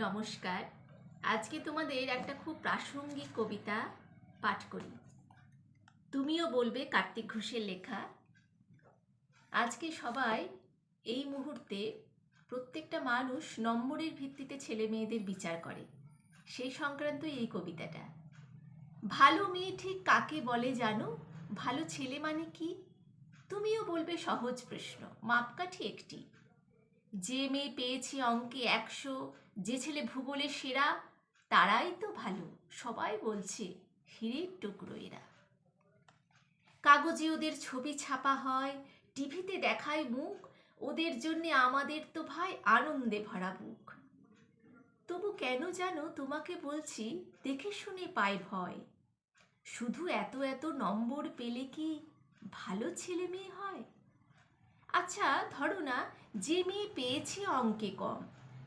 নমস্কার। আজকে তোমাদের একটা খুব প্রাসঙ্গিক কবিতা পাঠ করি। তুমিও বলবে কার্তিক ঘোষের লেখা। আজকে সবাই এই মুহূর্তে প্রত্যেকটা মানুষ নম্বরের ভিত্তিতে ছেলে মেয়েদের বিচার করে, সেই সংক্রান্ত এই কবিতাটা। ভালো মেয়ে ঠিক কাকে বলে জানো? ভালো ছেলে মানে কি? তুমিও বলবে সহজ প্রশ্ন, মাপকাঠি একটি। যে মেয়ে পেয়েছে অঙ্কে 100, যে ছেলে ভূগোলে সেরা, তারাই তো ভালো, সবাই বলছে হীরের টুকরো এরা। কাগজে ওদের ছবি ছাপা হয়, টিভিতে দেখায় মুখ, ওদের জন্যে আমাদের তো ভাই আনন্দে ভরা বুক। তবু কেন জানো তোমাকে বলছি, দেখে শুনে পাই ভয়। শুধু এত এত নম্বর পেলে কি ভালো ছেলে মেয়ে হয়? আচ্ছা ধরো না, যে মেয়ে পেয়েছে অঙ্কে কম,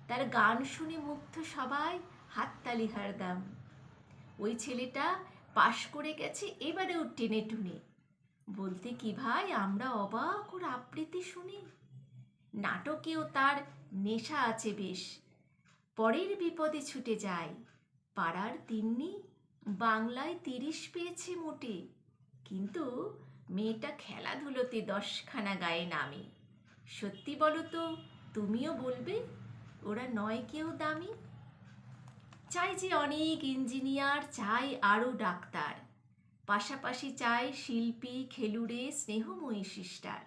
তার গান শুনে মুগ্ধ সবাই, হাততালি হারদাম। ওই ছেলেটা পাশ করে গেছে এবারেও টেনে টুনে, বলতে কি ভাই আমরা অবাক ওর আবৃত্তি শুনি। নাটকেও তার নেশা আছে বেশ, পরের বিপদে ছুটে যায়। পাড়ার তিন্নি বাংলায় 30 পেয়েছে মোটে, কিন্তু মেয়েটা খেলাধুলোতে 10খানা গায়ে নামে। সত্যি বলো তো, তুমিও বলবে ওরা নয় কেউ দামি? চাই যে অনেক ইঞ্জিনিয়ার, চাই আরও ডাক্তার, পাশাপাশি চাই শিল্পী, খেলুড়ে, স্নেহময়ী সিস্টার।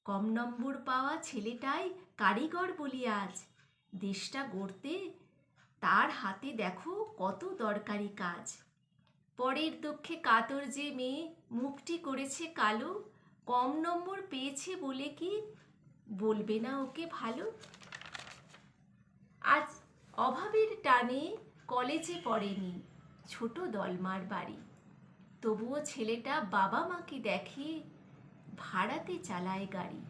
কম নম্বর পাওয়া ছেলেটাই কারিগর বলি আজ, দেশটা গড়তে তার হাতে দেখো কত দরকারি কাজ। পরের দুঃখে কাতর যে মেয়ে মুখটি করেছে কালো, কম নম্বর পেয়েছে বলে কি বলবে না ওকে ভালো? আজ অভাবের টানে কলেজে পড়েনি, ছোট দলমার বাড়ি, তবুও ছেলেটা বাবা মাকে দেখে ভাড়াতে চালায় গাড়ি।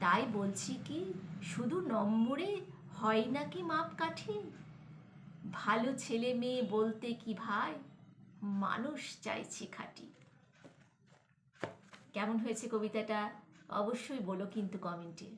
তাই বলছি কি, শুধু নম্বরে হয় নাকি মাপকাঠি? ভালো ছেলে মেয়ে বলতে কি ভাই, মানুষ চাইছি খাঁটি। কেমন হয়েছে কবিতাটা অবশ্যই বলো কিন্তু কমেন্টে।